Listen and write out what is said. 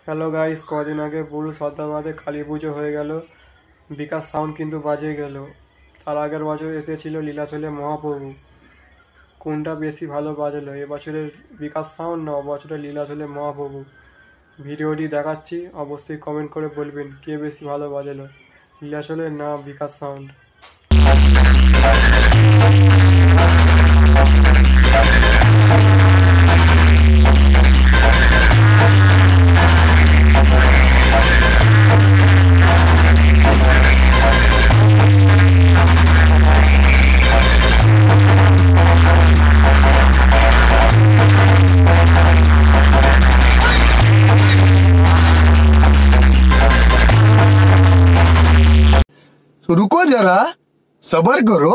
Hello guys, কদিন আগে পুরো সর্দাবাদে কালী পুজো হয়ে গেল। বিকাশ সাউন্ড কিন্তু বাজে গেল। তার আগের বছর এসেছিল লীলাচলে মহাপ্রভু। কোনটা বেশি ভালো বাজলো, এবছরের বিকাশ সাউন্ড না বছরের লীলাচলে মহাপ্রভু? ভিডিওটি দেখাচ্ছি, অবশ্যই কমেন্ট করে বলবেন কে বেশি ভালো বাজলো, লীলাচলের না বিকাশ সাউন্ড। रुको जरा, सबर करो।